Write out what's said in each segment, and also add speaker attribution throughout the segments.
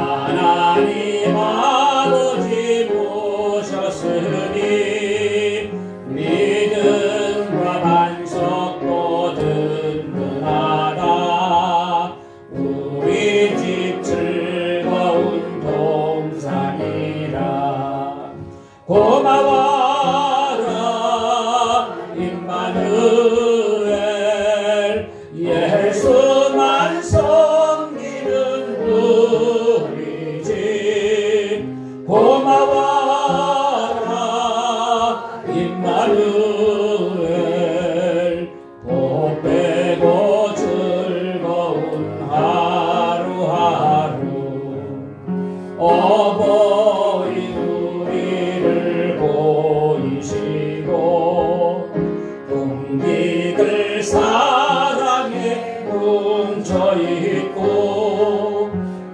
Speaker 1: 하나님 아버지 모셨으니 믿음과 반석도 든든하다. 우리 집 즐거운 동산이라. 고마워라 임마누엘. 예수만 섬기는 우리 집. 고마워라 임마누엘. 복 빼고 즐거운 하루하루. 어버이 우리를 보이시고 동기들 사랑에 뭉쳐있고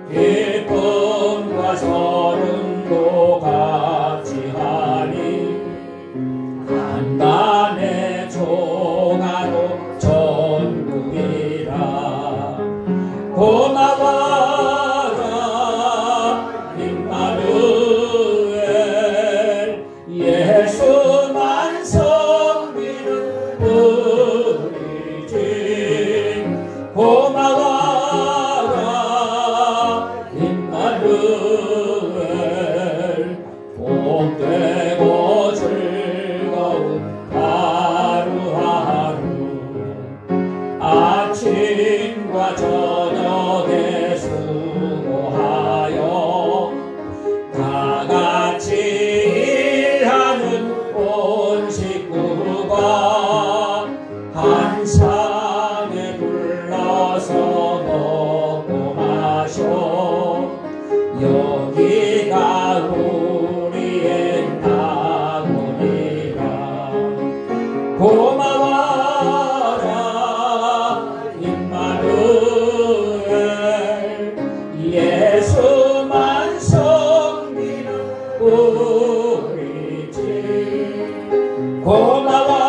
Speaker 1: 기쁨과 서름도 같이 하니 간단해 조가도 전국이라. 고마워라 임마누엘. 예수만 섬기는 우리 집. 고마워라 임마누엘. 복되고 즐거운 하루하루. 아침과 저녁에 수고하여 다 같이 일하는 온 식구가 한 상에 둘러서 먹고 마셔. 여기가 우리의 나무니라. 고마워라 임마누엘. 예수만 섬기는 우리 집. 고마워라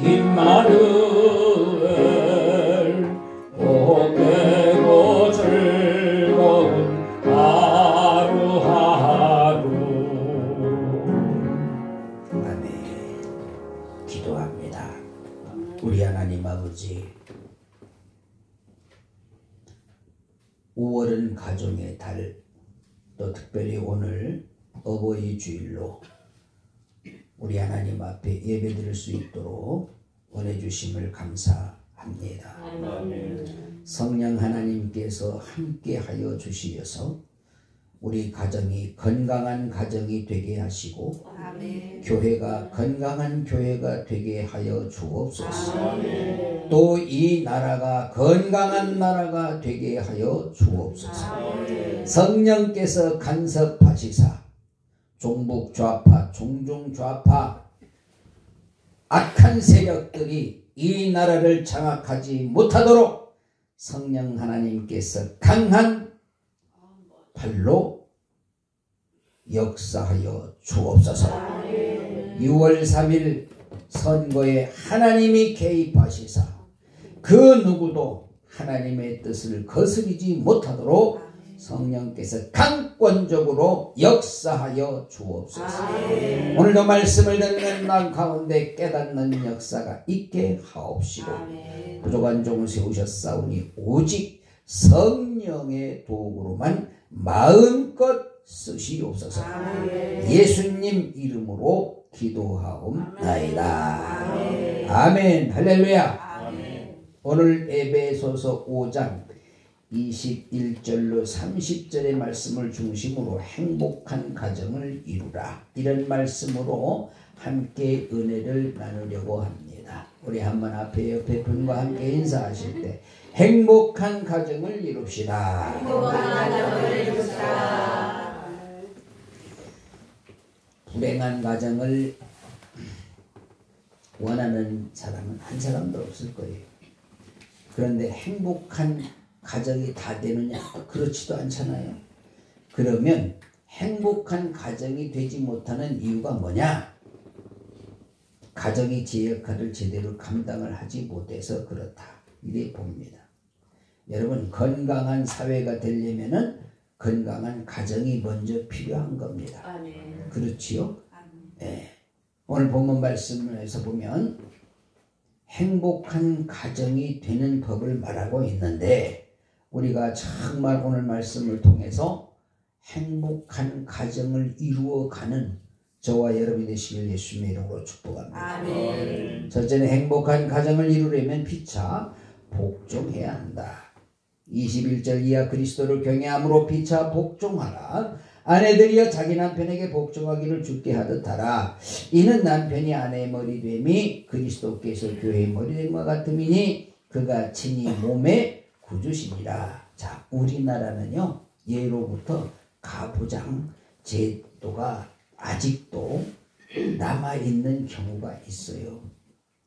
Speaker 1: 임마누엘. 복되고 즐거운 하루하루.
Speaker 2: 아멘. 기도합니다. 우리 하나님 아버지, 5월은 가정의 달, 또 특별히 오늘 어버이 주일로 우리 하나님 앞에 예배드릴 수 있도록 은혜 주심을 감사합니다. 성령 하나님께서 함께하여 주시어서 우리 가정이 건강한 가정이 되게 하시고 교회가 건강한 교회가 되게 하여 주옵소서. 또 이 나라가 건강한 나라가 되게 하여 주옵소서. 성령께서 간섭하시사 종북 좌파, 종중 좌파 악한 세력들이 이 나라를 장악하지 못하도록 성령 하나님께서 강한 발로 역사하여 주옵소서. 6월 3일 선거에 하나님이 개입하시사 그 누구도 하나님의 뜻을 거스르지 못하도록 성령께서 강권적으로 역사하여 주옵소서. 오늘도 말씀을 듣는 날 가운데 깨닫는 역사가 있게 하옵시고 부족한 종을 세우셨사오니 오직 성령의 도구로만 마음껏 쓰시옵소서. 예수님 이름으로 기도하옵나이다. 아멘. 할렐루야. 오늘 에베소서 5장 21절로 30절의 말씀을 중심으로 행복한 가정을 이루라, 이런 말씀으로 함께 은혜를 나누려고 합니다. 우리 한번 앞에 옆에 분과 함께 인사하실 때 행복한 가정을 이룹시다. 행복한 가정을 이룹시다. 불행한 가정을 원하는 사람은 한 사람도 없을 거예요. 그런데 행복한 가정이 다 되느냐? 그렇지도 않잖아요. 그러면 행복한 가정이 되지 못하는 이유가 뭐냐? 가정이 제 역할을 제대로 감당을 하지 못해서 그렇다, 이래 봅니다. 여러분 건강한 사회가 되려면은 건강한 가정이 먼저 필요한 겁니다.
Speaker 3: 아멘.
Speaker 2: 그렇지요?
Speaker 3: 아멘.
Speaker 2: 예. 오늘 본문 말씀에서 보면 행복한 가정이 되는 법을 말하고 있는데 우리가 정말 오늘 말씀을 통해서 행복한 가정을 이루어가는 저와 여러분이 되시길 예수님의 이름으로 축복합니다.
Speaker 3: 아멘.
Speaker 2: 첫째는 행복한 가정을 이루려면 피차 복종해야 한다. 21절 이하 그리스도를 경외함으로 피차 복종하라. 아내들이여 자기 남편에게 복종하기를 주께 하듯 하라. 이는 남편이 아내의 머리됨이 그리스도께서 교회의 머리됨과 같음이니 그가 친히 몸의 구주시니라. 자, 우리나라는요 예로부터 가부장 제도가 아직도 남아있는 경우가 있어요.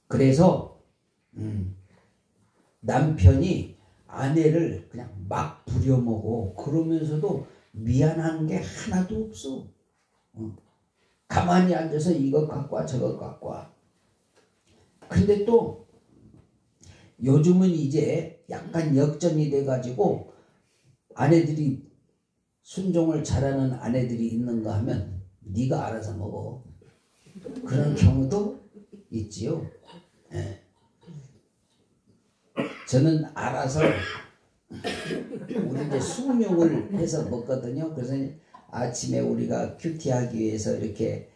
Speaker 2: 그래서 남편이 아내를 그냥 막 부려먹어. 그러면서도 미안한 게 하나도 없어. 가만히 앉아서 이것 갖고 와 저것 갖고 와. 근데 또 요즘은 이제 약간 역전이 돼가지고 아내들이 순종을 잘하는 아내들이 있는가 하면 네가 알아서 먹어. 그런 경우도 있지요. 예. 저는 알아서 우리 이제 숭늉을 해서 먹거든요. 그래서 아침에 우리가 큐티하기 위해서 이렇게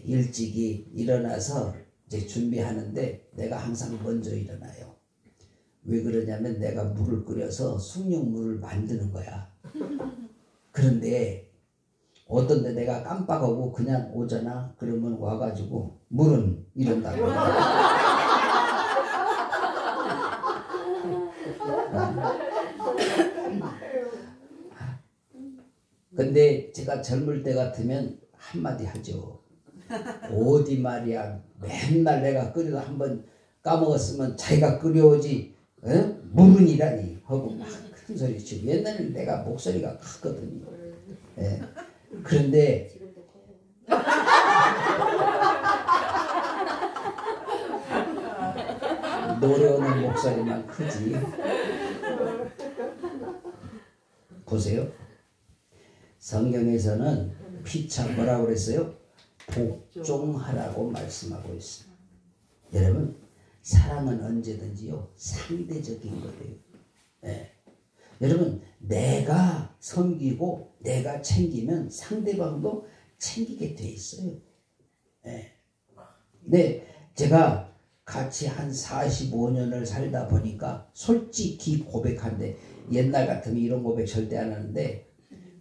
Speaker 2: 일찍이 일어나서 이제 준비하는데 내가 항상 먼저 일어나요. 왜 그러냐면 내가 물을 끓여서 숭늉물을 만드는 거야. 그런데 어떤 데 내가 깜빡하고 그냥 오잖아. 그러면 와가지고 물은 이런다고. 근데 제가 젊을 때 같으면 한마디 하죠. 어디 말이야. 맨날 내가 끓여도 한번 까먹었으면 자기가 끓여오지. 물은이라니 하고 막 큰 소리 치고. 옛날에는 내가 목소리가 컸거든요. 예. 그런데 노래하는 목소리만 크지. 보세요. 성경에서는 피차 뭐라고 그랬어요? 복종하라고 말씀하고 있어요. 여러분 사랑은 언제든지요 상대적인 거예요. 네. 여러분 내가 섬기고 내가 챙기면 상대방도 챙기게 돼 있어요. 네. 근데 제가 같이 한 45년을 살다 보니까 솔직히 고백한데 옛날 같으면 이런 고백 절대 안 하는데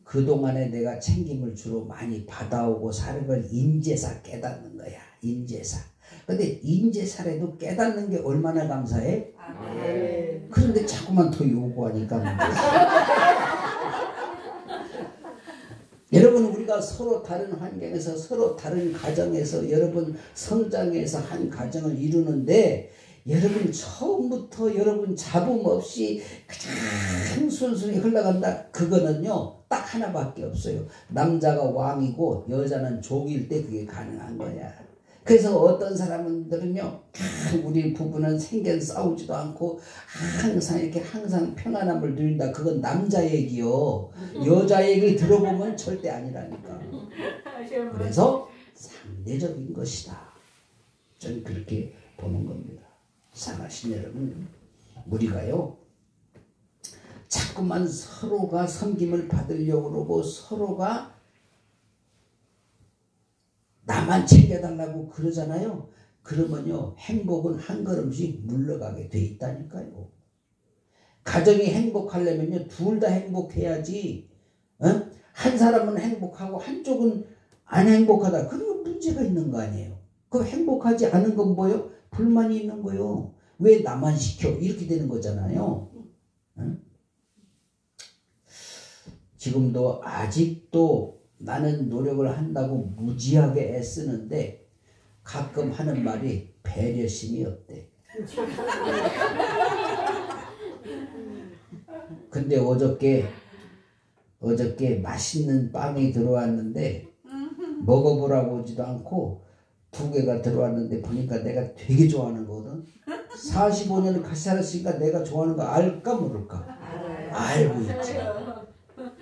Speaker 2: 그동안에 내가 챙김을 주로 많이 받아오고 사는 걸 인제사 깨닫는 거야. 인제사. 근데 인제사라도 깨닫는 게 얼마나 감사해?
Speaker 3: 아멘.
Speaker 2: 그런데 자꾸만 더 요구하니까 여러분 우리가 서로 다른 환경에서 서로 다른 가정에서 여러분 성장해서 한 가정을 이루는데 여러분 처음부터 여러분 잡음 없이 그냥 순순히 흘러간다. 그거는요 딱 하나밖에 없어요. 남자가 왕이고 여자는 종일 때 그게 가능한 거야. 그래서 어떤 사람들은요 우리 부부는 생전 싸우지도 않고 항상 이렇게 항상 평안함을 누린다. 그건 남자 얘기요. 여자 얘기 들어보면 절대 아니라니까. 그래서 상대적인 것이다. 저는 그렇게 보는 겁니다. 사랑하신 여러분, 우리가요 자꾸만 서로가 섬김을 받으려고 그러고 서로가 나만 챙겨달라고 그러잖아요. 그러면요 행복은 한 걸음씩 물러가게 돼 있다니까요. 가정이 행복하려면요 둘 다 행복해야지. 한 사람은 행복하고 한쪽은 안 행복하다. 그러면 문제가 있는 거 아니에요. 그 행복하지 않은 건 뭐예요? 불만이 있는 거예요. 왜 나만 시켜? 이렇게 되는 거잖아요. 지금도 아직도 나는 노력을 한다고 무지하게 애쓰는데 가끔 하는 말이 배려심이 없대. 근데 어저께 맛있는 빵이 들어왔는데 먹어보라고 오지도 않고 2개가 들어왔는데 보니까 내가 되게 좋아하는 거거든. 45년을 같이 살았으니까 내가 좋아하는 거 알까 모를까? 알고 있지.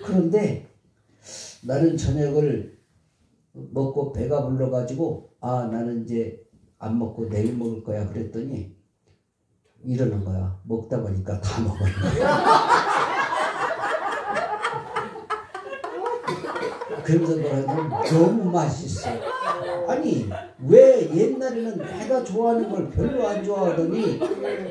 Speaker 2: 그런데 나는 저녁을 먹고 배가 불러가지고 나는 이제 안 먹고 내일 먹을 거야 그랬더니 이러는 거야. 먹다 보니까 다 먹었네. 그러면서 뭐라냐면 너무 맛있어. 아니 왜 옛날에는 내가 좋아하는 걸 별로 안 좋아하더니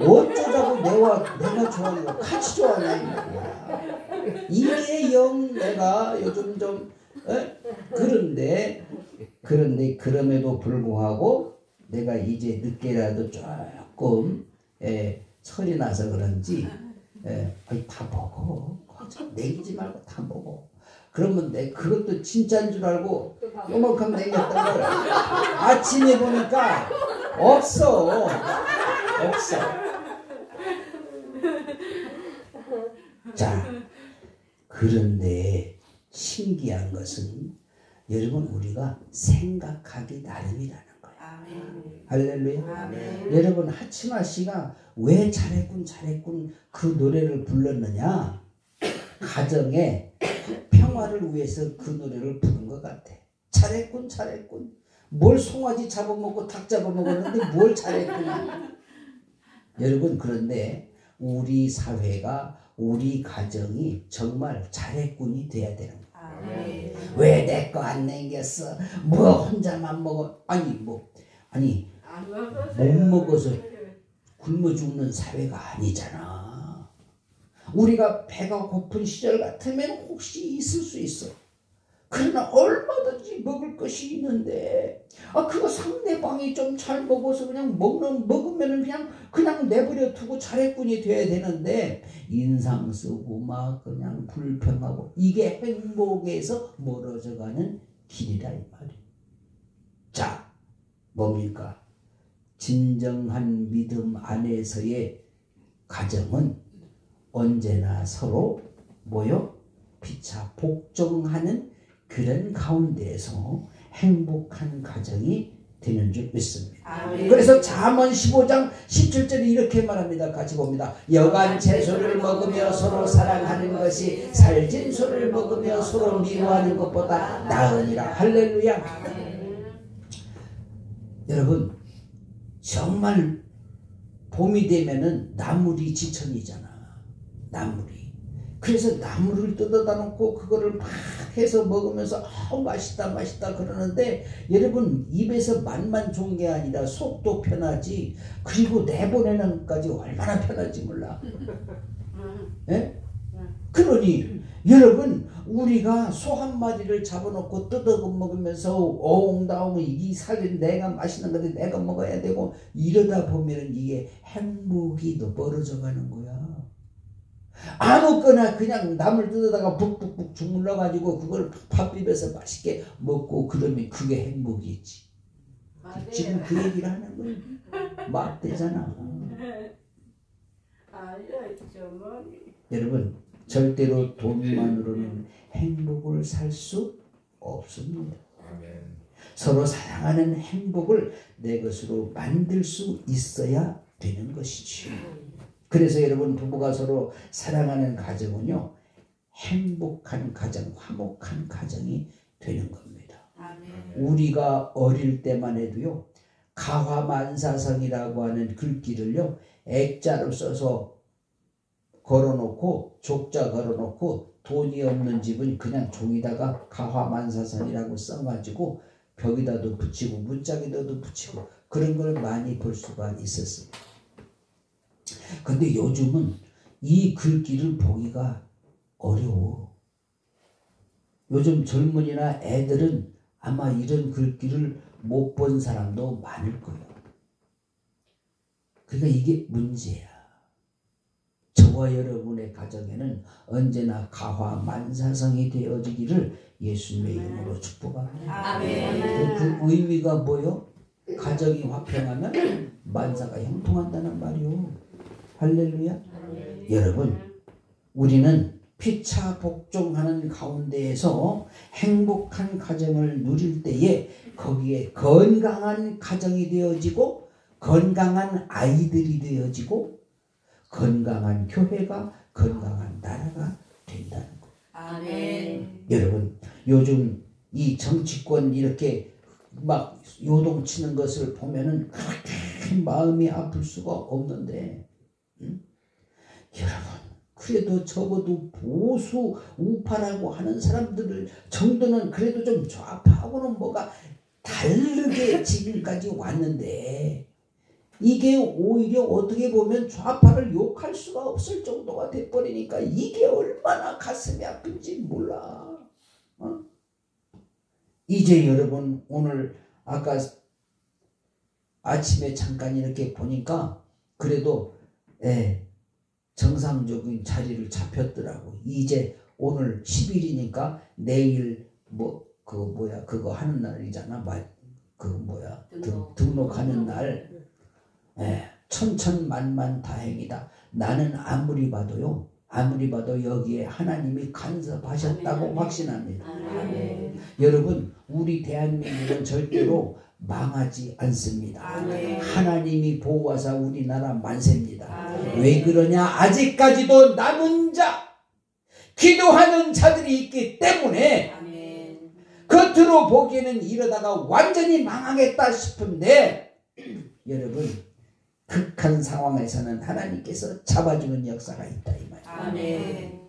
Speaker 2: 어쩌자고 내가 좋아하는 걸 같이 좋아하냐 이 말이야. 이게 영 내가 요즘 좀 그런데 그럼에도 불구하고 내가 이제 늦게라도 조금 설이 나서 그런지 다 먹어. 내기지 말고 다 먹어. 그러면 내 그것도 진짜인 줄 알고 요만큼 남겼던 걸 아침에 보니까 없어. 자, 그런데 신기한 것은 여러분 우리가 생각하기 나름이라는 거예요.
Speaker 3: 아멘.
Speaker 2: 할렐루야.
Speaker 3: 아멘.
Speaker 2: 여러분 하치마 씨가 왜 잘했군 그 노래를 불렀느냐? 가정에 평화를 위해서 그 노래를 부른 것 같아. 잘했군. 뭘 송아지 잡아먹고 닭 잡아먹었는데 뭘 잘했구나. 여러분 그런데 우리 사회가 우리 가정이 정말 잘했군이 돼야 되는 거야. 왜 내 거 안 남겼어? 뭐 혼자만 먹어? 못 먹어서 굶어 죽는 사회가 아니잖아. 우리가 배가 고픈 시절 같으면 혹시 있을 수 있어. 그러나 얼마든지 먹을 것이 있는데 그거 상대방이 좀 잘 먹어서 그냥 먹으면 그냥 내버려 두고 잘했군이 돼야 되는데 인상 쓰고 막 그냥 불평하고 이게 행복에서 멀어져가는 길이라 이 말이에요. 자, 뭡니까? 진정한 믿음 안에서의 가정은 언제나 서로 피차 복종하는 그런 가운데에서 행복한 가정이 되는 줄 믿습니다.
Speaker 3: 아멘.
Speaker 2: 그래서 잠언 15장 17절에 이렇게 말합니다. 같이 봅니다. 여간 채소를 먹으며 서로 사랑하는 것이 살진 소를 먹으며 서로 미워하는 것보다 나으니라. 할렐루야. 여러분 정말 봄이 되면은 나물이 지천이잖아. 그래서 나물을 뜯어다 놓고 그거를 막 해서 먹으면서 맛있다 그러는데 여러분 입에서 맛만 좋은 게 아니라 속도 편하지. 그리고 내보내는 것까지 얼마나 편할지 몰라. 그러니 여러분 우리가 소 한 마리를 잡아놓고 뜯어 먹으면서 옹다옹 이 살이 내가 맛있는 건데 내가 먹어야 되고 이러다 보면은 이게 행복이 더 벌어져 가는 거야. 아무거나 그냥 나물 뜯어다가 북북북 주물러 가지고 그걸 밥 비벼서 맛있게 먹고 그러면 그게 행복이지. 지금 그 얘기를 하는 건 맞대잖아. 여러분 절대로 돈만으로는 행복을 살 수 없습니다. 서로 사랑하는 행복을 내 것으로 만들 수 있어야 되는 것이죠. 그래서 여러분 부부가 서로 사랑하는 가정은요 행복한 가정, 화목한 가정이 되는 겁니다. 우리가 어릴 때만 해도요 가화만사성이라고 하는 글귀를요 액자로 써서 걸어놓고 족자 걸어놓고 돈이 없는 집은 그냥 종이다가 가화만사성이라고 써가지고 벽에다도 붙이고 문짝에다도 붙이고 그런 걸 많이 볼 수가 있었습니다. 근데 요즘은 이 글귀를 보기가 어려워. 요즘 젊은이나 애들은 아마 이런 글귀를 못 본 사람도 많을 거예요. 그러니까 이게 문제야. 저와 여러분의 가정에는 언제나 가화만사성이 되어지기를 예수님의 이름으로 축복합니다.
Speaker 3: 아멘.
Speaker 2: 그 의미가 뭐요? 가정이 화평하면 만사가 형통한다는 말이요. 할렐루야. 여러분 우리는 피차 복종하는 가운데에서 행복한 가정을 누릴 때에 거기에 건강한 가정이 되어지고 건강한 아이들이 되어지고 건강한 교회가 건강한 나라가 된다는 거예요.
Speaker 3: 아멘.
Speaker 2: 여러분 요즘 이 정치권 이렇게 막 요동치는 것을 보면은 그렇게 마음이 아플 수가 없는데 여러분 그래도 적어도 보수 우파라고 하는 사람들 정도는 그래도 좀 좌파하고는 뭐가 다르게 지금까지 왔는데 이게 오히려 어떻게 보면 좌파를 욕할 수가 없을 정도가 돼버리니까 이게 얼마나 가슴이 아픈지 몰라. 이제 여러분 오늘 아까 아침에 잠깐 이렇게 보니까 그래도 정상적인 자리를 잡혔더라고. 이제 오늘 10일이니까 내일 그거 하는 날이잖아. 등록하는 날. 천천만만 다행이다. 나는 아무리 봐도 여기에 하나님이 간섭하셨다고 확신합니다.
Speaker 3: 아멘.
Speaker 2: 여러분 우리 대한민국은 절대로 망하지 않습니다.
Speaker 3: 아멘.
Speaker 2: 하나님이 보호하사 우리나라 만세입니다.
Speaker 3: 아멘.
Speaker 2: 왜 그러냐? 아직까지도 남은 자 기도하는 자들이 있기 때문에
Speaker 3: 아멘.
Speaker 2: 겉으로 보기에는 이러다가 완전히 망하겠다 싶은데 여러분 극한 상황에서는 하나님께서 잡아주는 역사가 있다 이 말이에요.
Speaker 3: 아멘.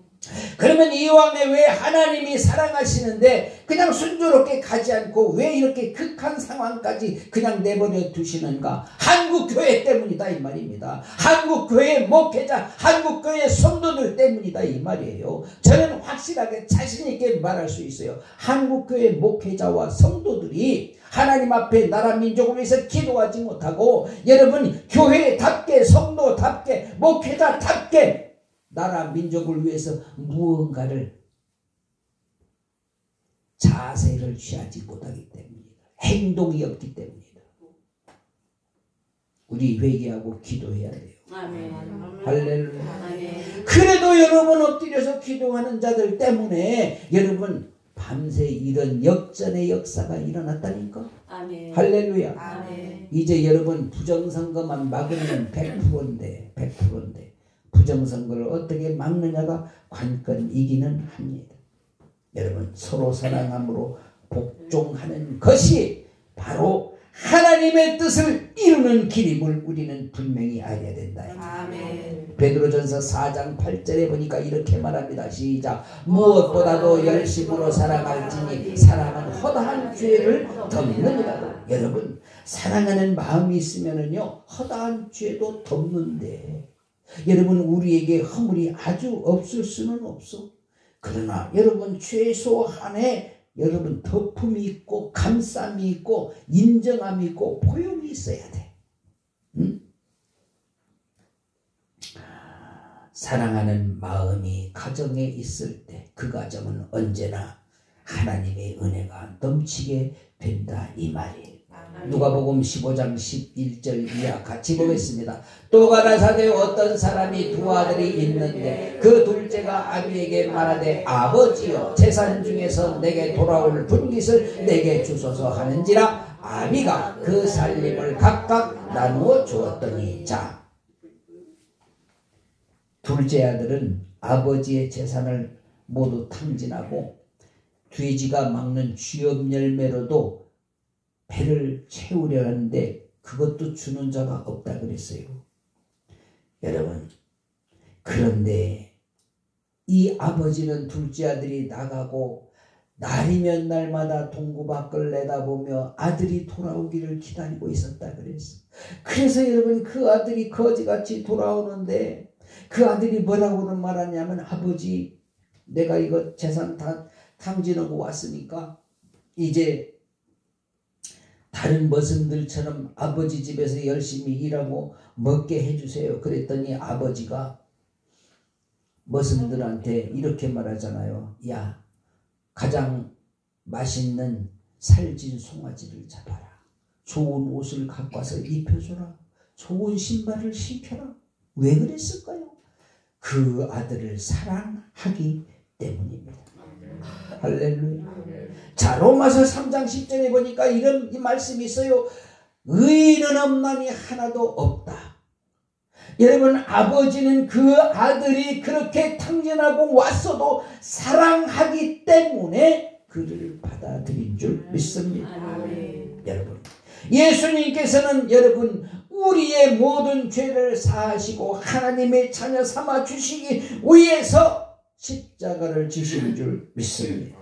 Speaker 2: 그러면 이왕에 왜 하나님이 사랑하시는데 그냥 순조롭게 가지 않고 왜 이렇게 극한 상황까지 그냥 내버려 두시는가? 한국교회 때문이다 이 말입니다. 한국교회 목회자, 한국교회 성도들 때문이다 이 말이에요. 저는 확실하게 자신있게 말할 수 있어요. 한국교회 목회자와 성도들이 하나님 앞에 나라 민족을 위해서 기도하지 못하고 여러분 교회답게 성도답게 목회자답게 나라 민족을 위해서 무언가를 자세를 취하지 못하기 때문이다. 행동이 없기 때문이다. 우리 회개하고 기도해야 돼요.
Speaker 3: 아멘.
Speaker 2: 할렐루야.
Speaker 3: 아멘.
Speaker 2: 그래도 여러분 엎드려서 기도하는 자들 때문에 여러분 밤새 이런 역전의 역사가 일어났다니까.
Speaker 3: 아멘.
Speaker 2: 할렐루야.
Speaker 3: 아멘.
Speaker 2: 이제 여러분 부정선거만 막으면 100%인데 부정선거를 어떻게 막느냐가 관건이기는 합니다. 여러분 서로 사랑함으로 복종하는 것이 바로 하나님의 뜻을 이루는 길임을 우리는 분명히 알아야 된다.
Speaker 3: 아멘.
Speaker 2: 베드로전서 4장 8절에 보니까 이렇게 말합니다. 시작. 무엇보다도 열심으로 사랑할지니 사랑은 허다한 죄를 덮느니라. 여러분 사랑하는 마음이 있으면은요 허다한 죄도 덮는데 여러분 우리에게 허물이 아주 없을 수는 없어. 그러나 여러분 최소한의 여러분 덮음이 있고 감쌈이 있고 인정함이 있고 포용이 있어야 돼. 응? 사랑하는 마음이 가정에 있을 때 그 가정은 언제나 하나님의 은혜가 넘치게 된다 이 말이에요. 누가복음 15장 11절 이하 같이 보겠습니다. 또 가라사대 어떤 사람이 두 아들이 있는데 그 둘째가 아비에게 말하되 아버지여 재산 중에서 내게 돌아올 분깃을 내게 주소서 하는지라 아비가 그 살림을 각각 나누어 주었더니 자 둘째 아들은 아버지의 재산을 모두 탕진하고 돼지가 막는 쥐업 열매로도 배를 채우려 하는데 그것도 주는 자가 없다 그랬어요. 여러분 그런데 이 아버지는 둘째 아들이 나가고 날이면 날마다 동구 밖을 내다보며 아들이 돌아오기를 기다리고 있었다 그랬어. 그래서 여러분 그 아들이 거지같이 돌아오는데 그 아들이 뭐라고는 말하냐면 아버지 내가 이거 재산 다 탕진하고 왔으니까 이제 다른 머슴들처럼 아버지 집에서 열심히 일하고 먹게 해주세요. 그랬더니 아버지가 머슴들한테 이렇게 말하잖아요. 야 가장 맛있는 살진 송아지를 잡아라. 좋은 옷을 갖고 와서 입혀줘라. 좋은 신발을 신겨라. 왜 그랬을까요? 그 아들을 사랑하기 때문입니다. 할렐루야. 자 로마서 3장 10절에 보니까 이런 이 말씀이 있어요. 의인은 없나니 하나도 없다. 여러분, 아버지는 그 아들이 그렇게 탕진하고 왔어도 사랑하기 때문에 그를 받아들인 줄 믿습니다. 여러분, 예수님께서는 여러분 우리의 모든 죄를 사하시고 하나님의 자녀 삼아 주시기 위해서 십자가를 지신 줄 믿습니다.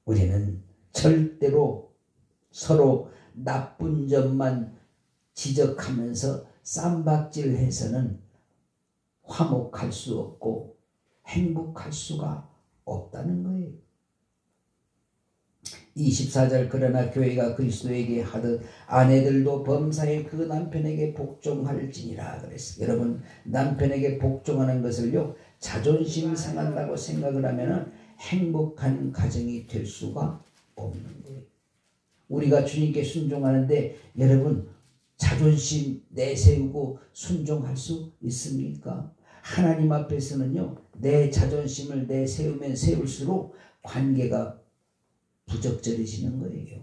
Speaker 2: 우리는 절대로 서로 나쁜 점만 지적하면서 쌈박질해서는 화목할 수 없고 행복할 수가 없다는 거예요. 24절 그러나 교회가 그리스도에게 하듯 아내들도 범사에 그 남편에게 복종할지니라 그랬어요. 여러분, 남편에게 복종하는 것을요 자존심 상한다고 생각을 하면은 행복한 가정이 될 수가 없는 거예요. 우리가 주님께 순종하는데 여러분 자존심 내세우고 순종할 수 있습니까? 하나님 앞에서는요 내 자존심을 내세우면 세울수록 관계가 부적절해지는 거예요.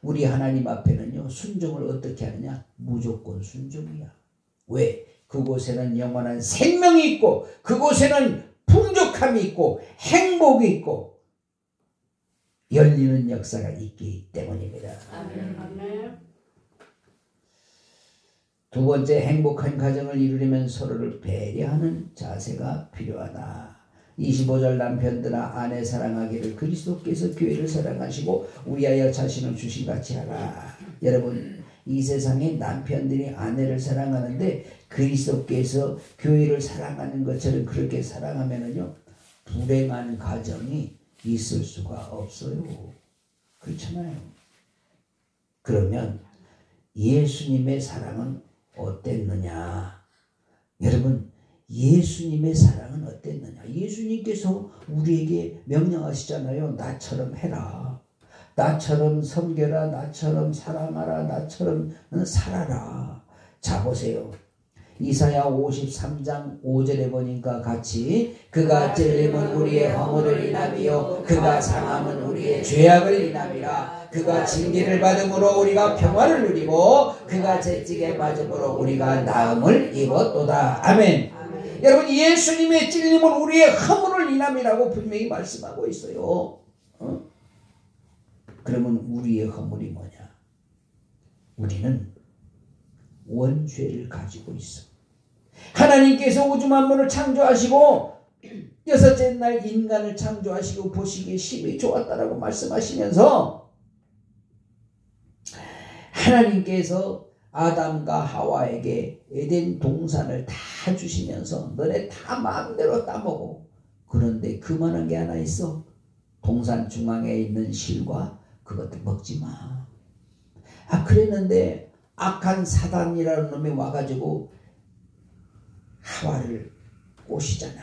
Speaker 2: 우리 하나님 앞에는요 순종을 어떻게 하느냐? 무조건 순종이야. 왜? 그곳에는 영원한 생명이 있고 그곳에는 풍족함이 있고 행복이 있고 열리는 역사가 있기 때문입니다.
Speaker 3: 아멘.
Speaker 2: 두 번째, 행복한 가정을 이루려면 서로를 배려하는 자세가 필요하다. 25절 남편들아 아내 사랑하기를 그리스도께서 교회를 사랑하시고 위하여 자신을 주신같이 하라. 여러분, 이 세상에 남편들이 아내를 사랑하는데 그리스도께서 교회를 사랑하는 것처럼 그렇게 사랑하면은요 불행한 가정이 있을 수가 없어요. 그렇잖아요. 그러면 예수님의 사랑은 어땠느냐? 여러분, 예수님의 사랑은 어땠느냐? 예수님께서 우리에게 명령하시잖아요. 나처럼 해라. 나처럼 섬겨라. 나처럼 사랑하라. 나처럼 살아라. 자, 보세요. 이사야 53장 5절에 보니까 같이 그가 찔림은 우리의 허물을 인함이요 그가 상함은 우리의 죄악을 인함이라. 그가 징계를 받음으로 우리가 평화를 누리고 그가 채찍에 맞음으로 우리가 나음을 입었도다. 아멘. 여러분, 예수님의 찔림은 우리의 허물을 인함이라고 분명히 말씀하고 있어요. 그러면 우리의 허물이 뭐냐? 우리는 원죄를 가지고 있어. 하나님께서 우주 만물을 창조하시고 여섯째 날 인간을 창조하시고 보시기에 심히 좋았다라고 말씀하시면서 하나님께서 아담과 하와에게 에덴 동산을 다 주시면서 너네 다 마음대로 따먹어. 그런데 그만한 게 하나 있어. 동산 중앙에 있는 실과 그것도 먹지 마. 그랬는데 악한 사단이라는 놈이 와가지고 하와를 꼬시잖아.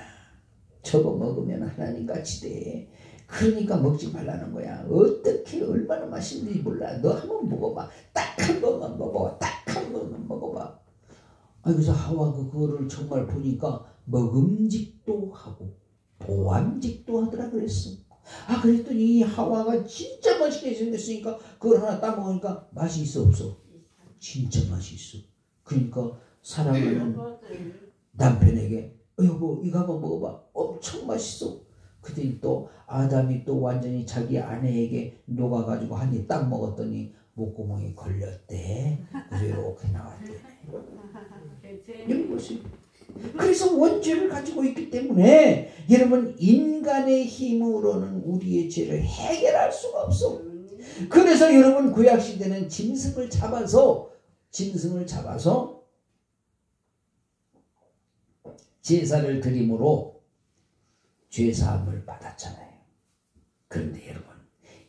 Speaker 2: 저거 먹으면 하나님같이 돼. 그러니까 먹지 말라는 거야. 어떻게 얼마나 맛있는지 몰라. 너 한번 먹어봐. 딱 한 번만 먹어봐. 딱 한 번만 먹어봐. 그래서 하와가 그거를 정말 보니까 먹음직도 하고 보암직도 하더라 그랬어. 그랬더니 이 하와가 진짜 맛있게 생겼으니까 그걸 하나 따먹으니까 맛이 있어 없어? 진짜 맛이 있어. 그러니까 사랑하는 남편에게 여보 이거 한번 먹어봐. 엄청 맛있어. 그랬더니 또 아담이 또 완전히 자기 아내에게 녹아가지고 한 입 딱 먹었더니 목구멍이 걸렸대. 그래서 이렇게 나왔대. 이런 것이. 그래서 원죄를 가지고 있기 때문에 여러분 인간의 힘으로는 우리의 죄를 해결할 수가 없어. 그래서 여러분 구약시대는 짐승을 잡아서 제사를 드림으로 죄사함을 받았잖아요. 그런데 여러분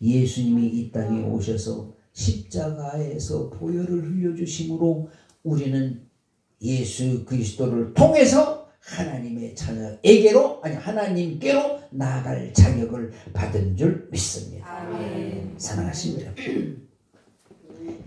Speaker 2: 예수님이 이 땅에 오셔서 십자가에서 보혈을 흘려주심으로 우리는 예수 그리스도를 통해서 하나님의 자녀에게로 하나님께로 나아갈 자격을 받은 줄 믿습니다.
Speaker 3: 아멘.
Speaker 2: 사랑하십니다.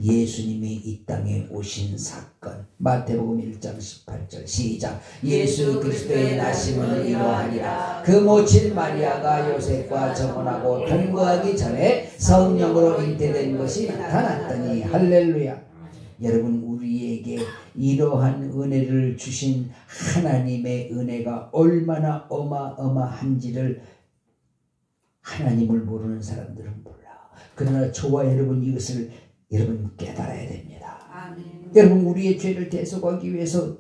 Speaker 2: 예수님이 이 땅에 오신 사건. 마태복음 1장 18절 시작. 예수 그리스도의 나심은 이러하니라. 그 모친 마리아가 요셉과 정혼하고 동거하기 전에 성령으로 잉태된 것이 나타났더니 할렐루야. 여러분, 우리에게 이러한 은혜를 주신 하나님의 은혜가 얼마나 어마어마한지를 하나님을 모르는 사람들은 몰라. 그러나 저와 여러분, 이것을 여러분 깨달아야 됩니다.
Speaker 3: 아멘.
Speaker 2: 여러분, 우리의 죄를 대속하기 위해서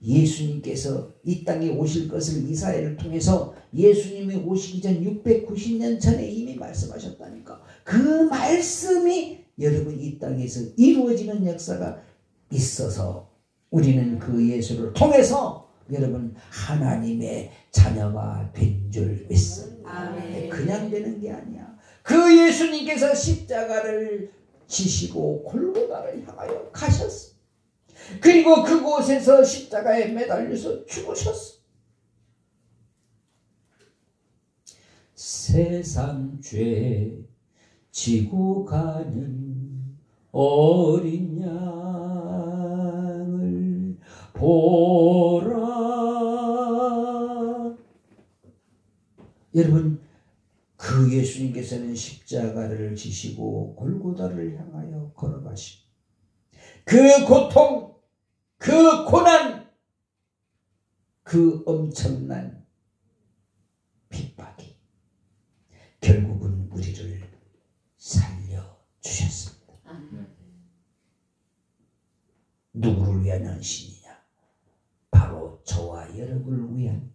Speaker 2: 예수님께서 이 땅에 오실 것을 이사야를 통해서 예수님이 오시기 전 690년 전에 이미 말씀하셨다니까. 그 말씀이 여러분 이 땅에서 이루어지는 역사가 있어서 우리는 그 예수를 통해서 여러분 하나님의 자녀가 된 줄 믿습니다.
Speaker 3: 아멘.
Speaker 2: 그냥 되는 게 아니야. 그 예수님께서 십자가를 지시고 골고다를 향하여 가셨어. 그리고 그곳에서 십자가에 매달려서 죽으셨어.
Speaker 1: 세상 죄 지고 가는 어린 양을 보라.
Speaker 2: 여러분, 그 예수님께서는 십자가를 지시고 골고다를 향하여 걸어가시고 그 고통, 그 고난, 그 엄청난 핍박이 결국은 우리를 살려주셨습니다. 누구를 위한 헌신이냐? 바로 저와 여러분을 위한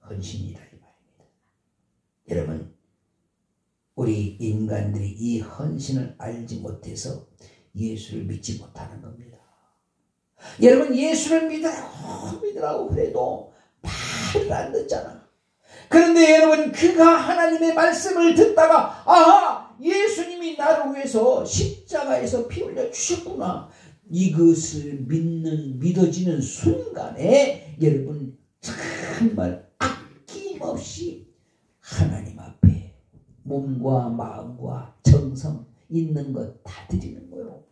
Speaker 2: 헌신이다 이 말입니다. 여러분, 우리 인간들이 이 헌신을 알지 못해서 예수를 믿지 못하는 겁니다. 여러분, 예수를 믿으라고 그래도 말을 안 듣잖아. 그런데 여러분, 그가 하나님의 말씀을 듣다가 아하, 예수님이 나를 위해서 십자가에서 피 흘려 주셨구나. 이것을 믿어지는 순간에 여러분 정말 아낌없이 하나님 앞에 몸과 마음과 정성 있는 것 다 드리는 거예요.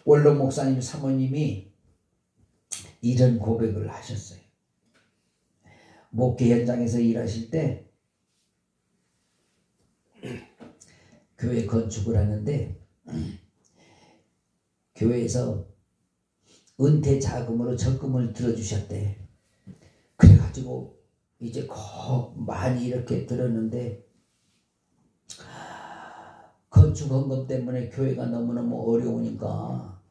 Speaker 2: 원로 목사님 사모님이 이런 고백을 하셨어요. 목회 현장에서 일하실 때 교회 건축을 하는데 교회에서 은퇴 자금으로 적금을 들어주셨대. 그래가지고 이제 많이 이렇게 들었는데 건축 헌금 때문에 교회가 너무너무 어려우니까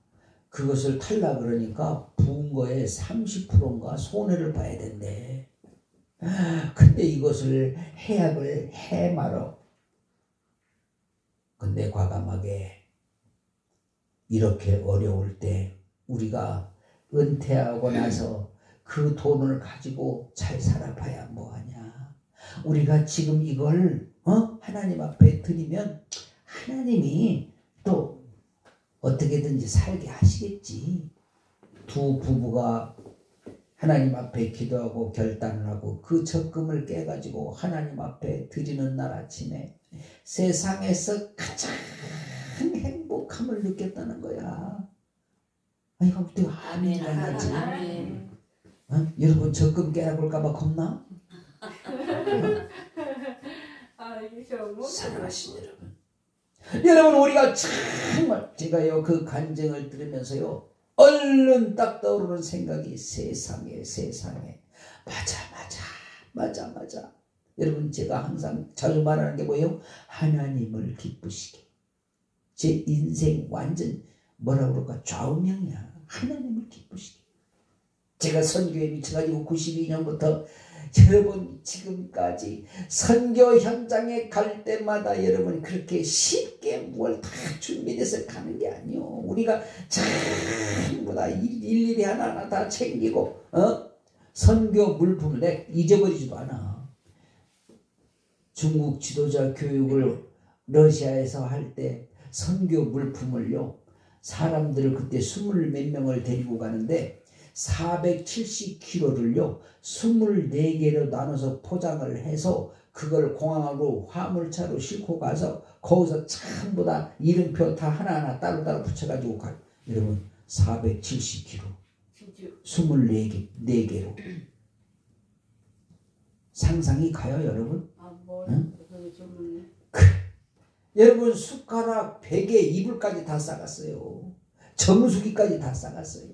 Speaker 2: 그것을 탈라 그러니까 부은 거에 30%인가 손해를 봐야 된대. 근데 이것을 해약을 해 말어. 근데 과감하게 이렇게 어려울 때 우리가 은퇴하고 나서 그 돈을 가지고 잘 살아봐야 뭐하냐. 우리가 지금 이걸 하나님 앞에 드리면 하나님이 또 어떻게든지 살게 하시겠지. 두 부부가 하나님 앞에 기도하고 결단을 하고 그 적금을 깨가지고 하나님 앞에 드리는 날 아침에 세상에서 가장 행복함을 느꼈다는 거야. 아니, 어떻게 아멘 안 하지? 여러분, 적금 깨라 볼까봐 겁나? 사랑하신 여러분, 여러분, 우리가 정말 제가요 그 간증을 들으면서요 얼른 딱 떠오르는 생각이 세상에 맞아. 여러분, 제가 항상 자주 말하는 게 뭐예요? 하나님을 기쁘시게. 제 인생 완전 뭐라 그럴까 좌우명이야. 하나님을 기쁘시게. 제가 선교에 미쳐가지고 92년부터 여러분 지금까지 선교 현장에 갈 때마다 여러분 그렇게 쉽게 뭘 다 준비돼서 가는 게 아니요. 우리가 전부 다 일일이 하나하나 다 챙기고 선교 물품을 내가 잊어버리지도 않아. 중국 지도자 교육을 러시아에서 할 때 선교 물품을요, 사람들을 그때 20몇 명을 데리고 가는데 470kg를요 24개로 나눠서 포장을 해서 그걸 공항으로 화물차로 싣고 가서 거기서 전부 다 이름표 다 하나하나 따로따로 붙여가지고 가. 여러분 470kg 24개로 상상이 가요 여러분? 응? 여러분 숟가락 베개 이불까지 다 싸갔어요. 정수기까지 다 싸갔어요.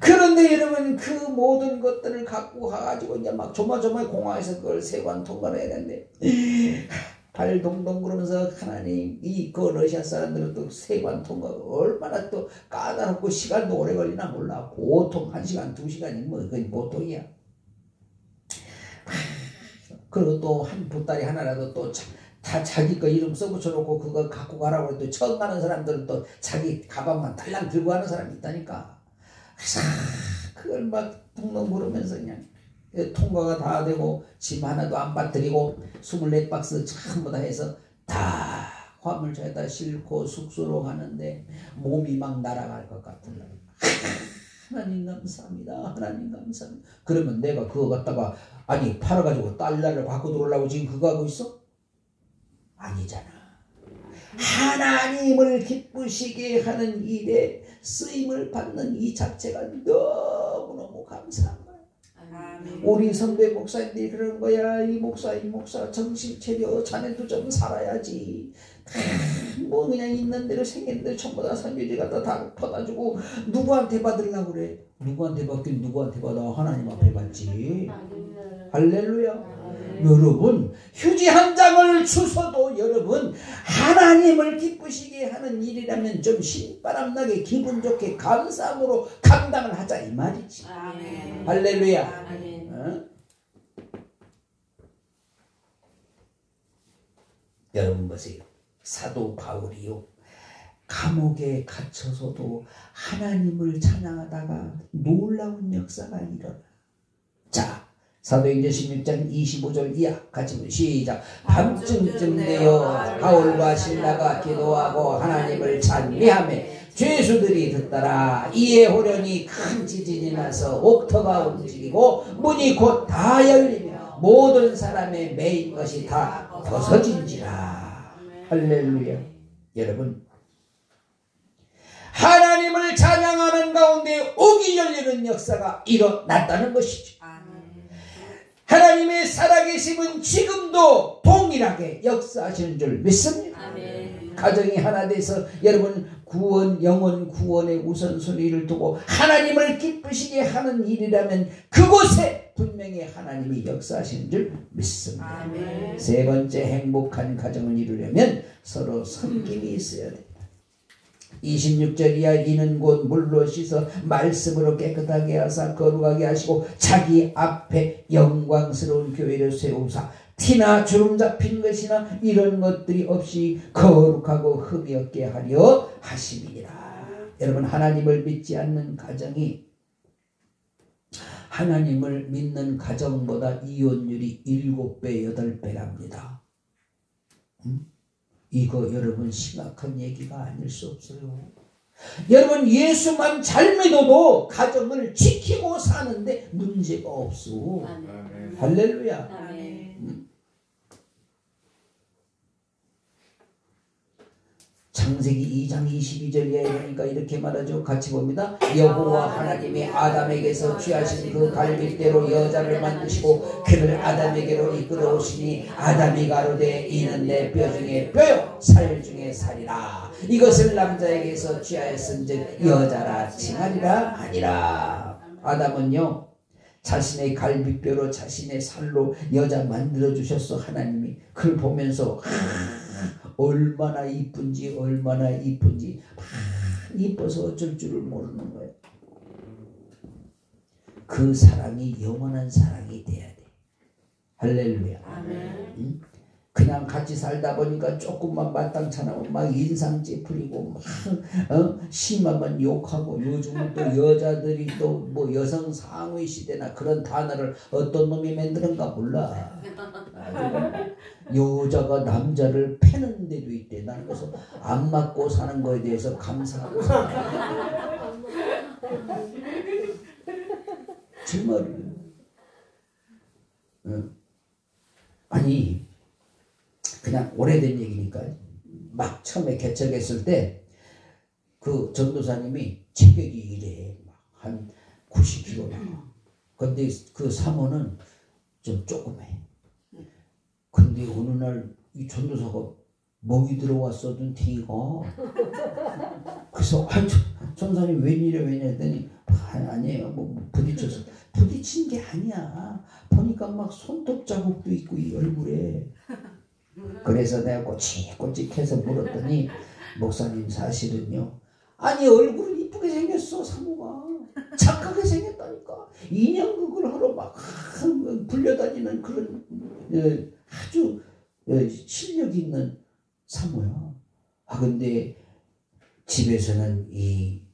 Speaker 2: 그런데 여러분 그 모든 것들을 갖고 가가지고 이제 막 조마조마 공항에서 그걸 세관 통과를 해야 되는데 발 동동 그러면서 하나님 그 러시아 사람들은 또 세관 통과가 얼마나 또 까다롭고 시간도 오래 걸리나 몰라. 보통 1시간 2시간이 뭐 그건 보통이야. 그리고 또 한 보따리 하나라도 또 다 자기 거 이름 써붙여놓고 그거 갖고 가라고 해도 처음 가는 사람들은 또 자기 가방만 달랑 들고 가는 사람이 있다니까. 그걸 막 둥둥 부르면서 그냥 통과가 다 되고 짐 하나도 안 빠뜨리고 24박스 전부 다 해서 다 화물차에다 싣고 숙소로 가는데 몸이 막 날아갈 것 같은 날. 하나님 감사합니다. 하나님 감사합니다. 그러면 내가 그거 갖다가 아니 팔아가지고 달러를 갖고 들어오려고 지금 그거 하고 있어? 아니잖아. 하나님을 기쁘시게 하는 일에 쓰임을 받는 이 자체가 너무너무 감사한 거야. 우리 선배 목사님들이 그러는 거야. 이 목사 정신 차려. 자네도 좀 살아야지. 뭐 그냥 있는 대로 생긴 대로 전부 다 선교지 갖다 다 퍼다주고 누구한테 받으려고 그래? 누구한테 받긴 누구한테 받아? 하나님 앞에 받지. 할렐루야. 여러분 휴지 한 장을 주셔도 여러분 하나님을 기쁘시게 하는 일이라면 좀 신바람나게 기분 좋게 감사함으로 감당을 하자 이 말이지.
Speaker 3: 아멘.
Speaker 2: 할렐루야.
Speaker 3: 아멘.
Speaker 2: 여러분 보세요. 사도 바울이요 감옥에 갇혀서도 하나님을 찬양하다가 놀라운 역사가 일어나. 자 사도행전 16장 25절 이하 같이 시작. 밤쯤쯤 되어 바울과 실라가 기도하고 하나님을 찬미하며 죄수들이 듣더라. 이에 호련히 큰 지진이 나서 옥터가 움직이고 문이 곧 다 열리며 모든 사람의 매인 것이 다 벗어진지라. 할렐루야. 여러분 하나님을 찬양하는 가운데 옥이 열리는 역사가 일어났다는 것이죠. 하나님의 살아계심은 지금도 동일하게 역사하시는 줄 믿습니다.
Speaker 3: 아멘.
Speaker 2: 가정이 하나 돼서 여러분 구원, 영혼 구원의 우선순위를 두고 하나님을 기쁘시게 하는 일이라면 그곳에 분명히 하나님이 역사하시는 줄 믿습니다.
Speaker 3: 아멘.
Speaker 2: 세 번째 행복한 가정을 이루려면 서로 섬김이 있어야 됩니다. 26절 이하 이는 곧 물로 씻어 말씀으로 깨끗하게 하사 거룩하게 하시고 자기 앞에 영광스러운 교회를 세우사 티나 주름 잡힌 것이나 이런 것들이 없이 거룩하고 흠이 없게 하려 하심이니라. 여러분 하나님을 믿지 않는 가정이 하나님을 믿는 가정보다 이혼율이 7배 8배랍니다. 이거 여러분 심각한 얘기가 아닐 수 없어요. 여러분 예수만 잘 믿어도 가정을 지키고 사는데 문제가 없어.
Speaker 3: 아멘.
Speaker 2: 할렐루야.
Speaker 3: 아멘.
Speaker 2: 창세기 2장 22절에 보니까 이렇게 말하죠. 같이 봅니다. 여호와 하나님이 아담에게서 취하신 그 갈빗대로 여자를 만드시고 그를 아담에게로 이끌어 오시니 아담이 가로되 이는 내 뼈 중에 뼈요 살 중에 살이라. 이것을 남자에게서 취하였은즉 여자라 칭하리라 아니라. 아담은요 자신의 갈빗뼈로 자신의 살로 여자 만들어 주셨어. 하나님이 그걸 보면서 얼마나 이쁜지 얼마나 이쁜지 이뻐서 어쩔 줄을 모르는 거예요. 그 사랑이 영원한 사랑이 돼야 돼. 할렐루야.
Speaker 3: 아멘.
Speaker 2: 그냥 같이 살다 보니까 조금만 마땅찮으면 막 인상 찌푸리고 막 심하면 욕하고 요즘은 또 여자들이 또 뭐 여성 상위 시대나 그런 단어를 어떤 놈이 만드는가 몰라. 여자가 남자를 패는 데도 있대. 나는 그래서 안 맞고 사는 거에 대해서 감사하고 살아. 정말이에요. 아니 그냥 오래된 얘기니까 막 처음에 개척했을 때 그 전도사님이 체격이 이래 한 90kg 나와. 근데 그 사모는 좀 조그매. 근데 어느 날 이 전도사가 먹이 들어왔어 눈탱이가. 그래서 전도사님 웬일이야 했더니 아니에요 뭐 부딪혀서. 부딪힌 게 아니야. 보니까 막 손톱 자국도 있고 이 얼굴에. 그래서 내가 꼬치꼬치해서 물었더니 목사님 사실은요. 아니 얼굴은 이쁘게 생겼어 사모가. 착하게 생겼다니까. 인형극을 하러 막 불려다니는 그런 아주 실력 있는 사모야. 근데 집에서는 이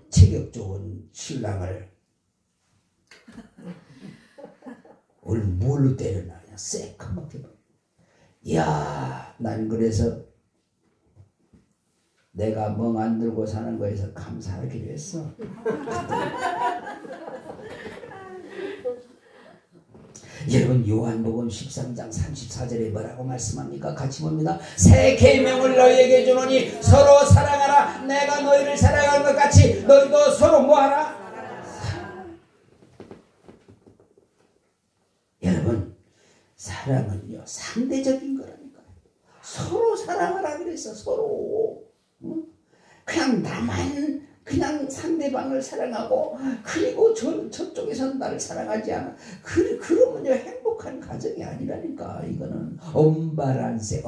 Speaker 2: 체격 좋은 신랑을 오늘 뭘로 때려놔. 그냥 새까맣게. 이야, 난 그래서 내가 멍 안 들고 사는 거에서 감사하기로 했어. 여러분 요한복음 13장 34절에 뭐라고 말씀합니까? 같이 봅니다. 새 계명을 너희에게 주노니 서로 사랑하라. 내가 너희를 사랑하는 것 같이 너희도 서로 뭐하라? 여러분 사랑은요 상대적인 거라니까요. 서로 사랑하라 그래서 서로 그냥 나만 그냥 상대방을 사랑하고 그리고 저쪽에서는 나를 사랑하지 않아. 그러면요 행복한 가정이 아니라니까. 이거는 언밸런스.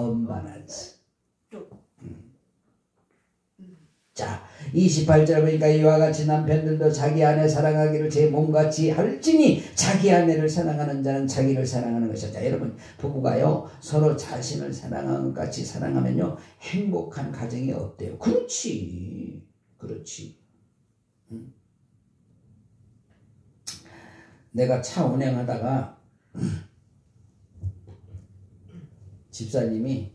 Speaker 2: 자 28절 보니까 이와 같이 남편들도 자기 아내 사랑하기를 제 몸같이 할지니 자기 아내를 사랑하는 자는 자기를 사랑하는 것이다. 자, 여러분 부부가요 서로 자신을 사랑하는 것 같이 사랑하면요 행복한 가정이 없대요. 그렇지. 내가 차 운행하다가 집사님이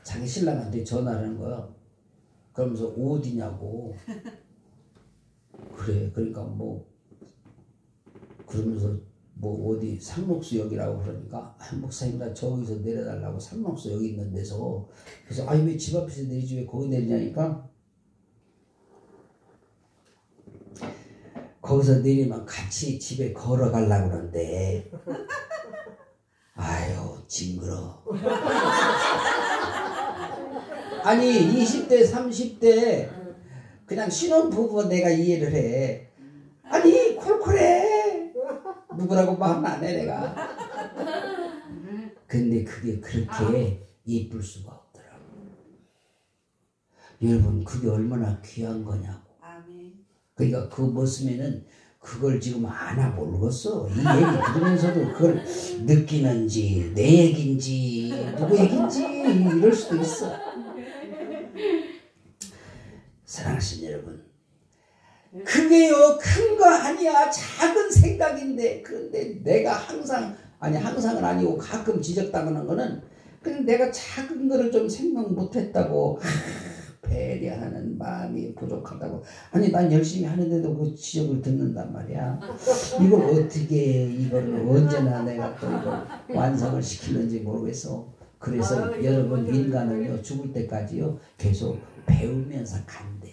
Speaker 2: 자기 신랑한테 전화를 하는 거야. 그러면서 어디냐고. 그래 그러니까 뭐 그러면서 뭐 어디 상록수역이라고 그러니까 목사님 나 저기서 내려달라고. 상록수역 있는 데서. 그래서 아니 왜 집 앞에서 내리지 왜 거기 내리냐니까 거기서 내리면 같이 집에 걸어가려고 그러는데 아유 징그러. 아니 20대 30대 그냥 신혼부부 내가 이해를 해. 아니 콜콜해. 누구라고 말은 안 해 내가. 근데 그게 그렇게 예쁠 수가 없더라고. 여러분 그게 얼마나 귀한 거냐고. 그러니까 그 모습에는 그걸 지금 아나 모르겠어. 이 얘기 들으면서도 그걸 느끼는지 내 얘기인지 누구 얘기인지 이럴 수도 있어. 사랑하신 여러분 그게요 큰 거 아니야. 작은 생각인데. 그런데 내가 항상은 아니고 가끔 지적당하는 거는 그냥 내가 작은 거를 좀 생각 못했다고 배려하는 마음이 부족하다고. 아니 난 열심히 하는데도 그 지적을 듣는단 말이야. 이걸 어떻게 이걸 언제나 내가 또 이걸 완성을 시키는지 모르겠어. 그래서 여러분 인간은요 죽을 때까지요 계속 배우면서 간대.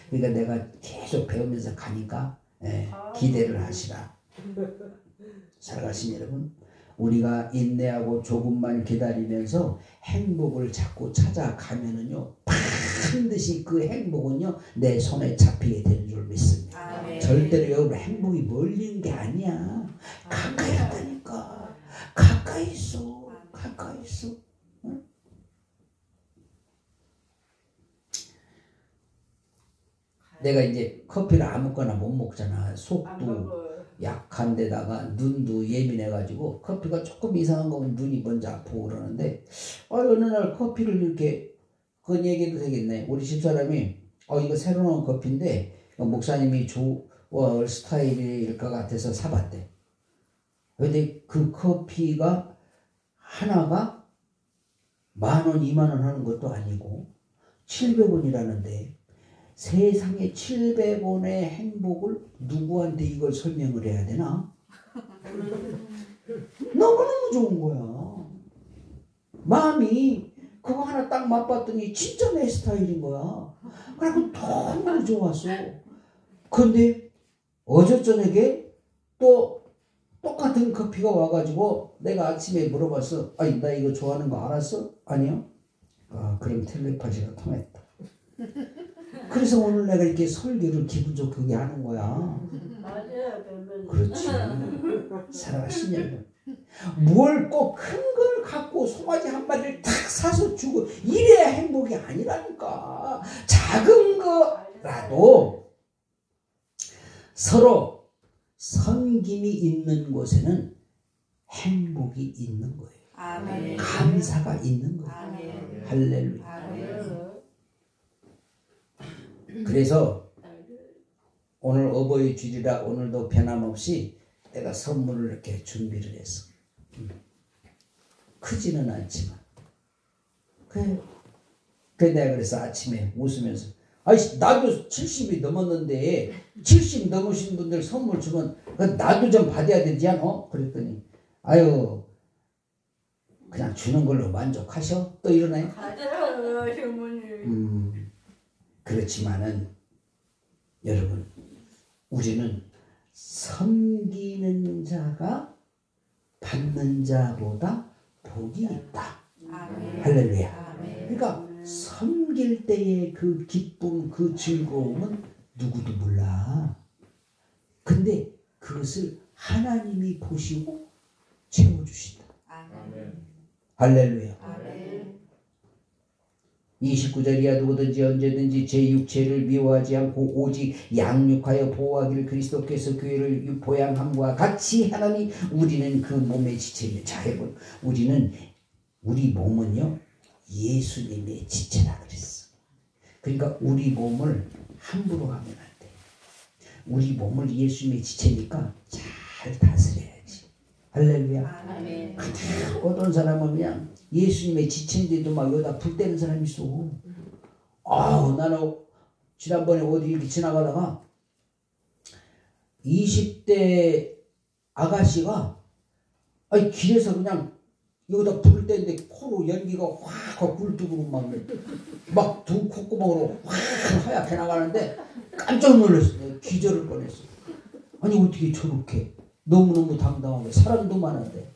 Speaker 2: 그러니까 내가 계속 배우면서 가니까 기대를 하시라. 살아가신 여러분 우리가 인내하고 조금만 기다리면서 행복을 자꾸 찾아가면은요 반드시 그 행복은요 내 손에 잡히게 되는 줄 믿습니다. 절대로 여러분 행복이 멀리 있는 게 아니야. 가까이 있다니까. 가까이 있어. 응? 내가 이제 커피를 아무거나 못 먹잖아. 속도 약한 데다가 눈도 예민해가지고 커피가 조금 이상한 거면 눈이 먼저 아프고 그러는데 어느 날 커피를 이렇게 그건 얘기도 되겠네. 우리 집사람이 이거 새로 나온 커피인데 목사님이 좋아할 스타일일 것 같아서 사봤대. 근데 그 커피가 하나가 10,000원 20,000원 하는 것도 아니고 700원이라는데 세상에 700원의 행복을 누구한테 이걸 설명을 해야 되나? 너무너무 좋은 거야. 마음이 그거 하나 딱 맛봤더니 진짜 내 스타일인 거야. 그래갖고 너무 좋았어. 근데 어제 저녁에 또 똑같은 커피가 와가지고 내가 아침에 물어봤어. 아니 나 이거 좋아하는 거 알았어? 아니요. 아 그럼 텔레파시가 통했다. 그래서 오늘 내가 이렇게 설교를 기분 좋게 하는 거야.
Speaker 3: 맞아요, 별로.
Speaker 2: 그렇지. 사랑하신 여러분, 뭘 꼭 큰 걸 갖고 송아지 한 마리를 탁 사서 주고 이래야 행복이 아니라니까. 작은 거라도 서로 섬김이 있는 곳에는 행복이 있는 거예요.
Speaker 3: 아멘.
Speaker 2: 감사가 있는 거예요.
Speaker 3: 아멘.
Speaker 2: 할렐루야.
Speaker 3: 아멘.
Speaker 2: 그래서 오늘 어버이 주일이라 오늘도 변함없이 내가 선물을 이렇게 준비를 했어. 크지는 않지만. 그래 내가 그래서 아침에 웃으면서 아이씨 나도 70이 넘었는데 70 넘으신 분들 선물 주면 나도 좀 받아야 되지 않아? 그랬더니 아유 그냥 주는 걸로 만족하셔? 또 이러네.
Speaker 3: 맞아요, 어머니.
Speaker 2: 그렇지만은 여러분 우리는 섬기는 자가 받는 자보다 복이 있다.
Speaker 3: 아멘.
Speaker 2: 할렐루야.
Speaker 3: 아멘.
Speaker 2: 그러니까 섬길 때의 그 기쁨, 그 즐거움은 누구도 몰라. 근데 그것을 하나님이 보시고 채워주신다.
Speaker 3: 아멘.
Speaker 2: 할렐루야.
Speaker 3: 아멘.
Speaker 2: 29절이야 누구든지 언제든지 제 육체를 미워하지 않고 오직 양육하여 보호하기를 그리스도께서 교회를 보양함과 같이 하나니 우리는 그 몸의 지체이며. 자 여러분 우리 몸은요 예수님의 지체라 그랬어. 그러니까 우리 몸을 함부로 하면 안 돼. 우리 몸을 예수님의 지체니까 잘 다스려야지. 할렐루야.
Speaker 3: 아멘.
Speaker 2: 어떤 사람은 그냥 예수님의 지체인데도 막 여기다 불 때는 사람이 있어. 아우 나는 지난번에 어디 이렇게 지나가다가 20대 아가씨가 아니 길에서 그냥 여기다 불을 떼는데 코로 연기가 확 굴뚝으로 막 두 콧구멍으로 확 하얗게 나가는데 깜짝 놀랐어요. 기절을 뻔했어. 아니 어떻게 저렇게 너무너무 당당하게 사람도 많은데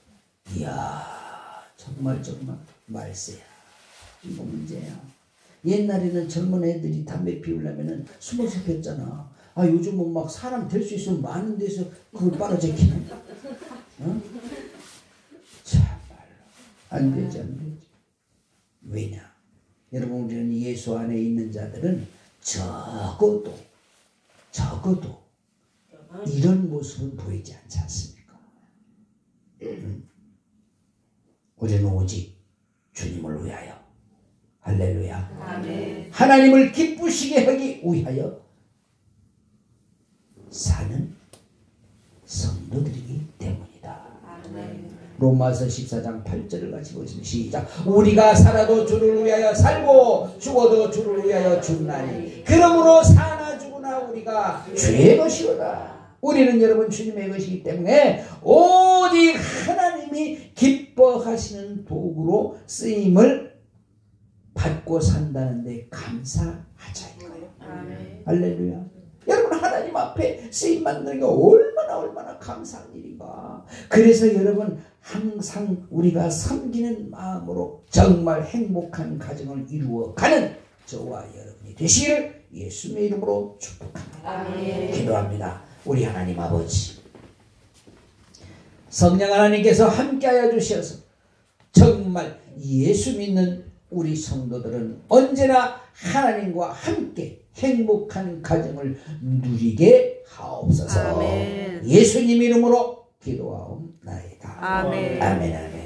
Speaker 2: 이야 정말 말세야. 이거 문제야. 옛날에는 젊은 애들이 담배 피우려면은 숨어서 폈잖아. 아 요즘은 막 사람 될 수 있으면 많은 데서 그걸 빨아제키네. 어? 참말로 안 되지. 왜냐? 여러분 우리는 예수 안에 있는 자들은 적어도 이런 모습은 보이지 않지 않습니까? 우리는 오직 주님을 위하여 할렐루야.
Speaker 3: 아멘.
Speaker 2: 하나님을 기쁘시게 하기 위하여 사는 성도들이기 때문이다.
Speaker 3: 아멘.
Speaker 2: 로마서 14장 8절을 같이 보시면 시작. 우리가 살아도 주를 위하여 살고 죽어도 주를 위하여 죽나니 그러므로 사나 죽으나 우리가 주의 것이로다. 우리는 여러분 주님의 것이기 때문에 오직 하나님이 기뻐하시는 도구로 쓰임을 받고 산다는데 감사하자 이거예요.
Speaker 3: 아멘.
Speaker 2: 할렐루야. 여러분 하나님 앞에 쓰임 받는 게 얼마나 감사한 일인가. 그래서 여러분 항상 우리가 섬기는 마음으로 정말 행복한 가정을 이루어가는 저와 여러분이 되시기를 예수님의 이름으로 축복합니다.
Speaker 3: 아멘.
Speaker 2: 기도합니다. 우리 하나님 아버지 성령 하나님께서 함께하여 주셔서 정말 예수 믿는 우리 성도들은 언제나 하나님과 함께 행복한 가정을 누리게 하옵소서.
Speaker 3: 아멘.
Speaker 2: 예수님 이름으로 기도하옵나이다.
Speaker 3: 아멘.
Speaker 2: 아멘.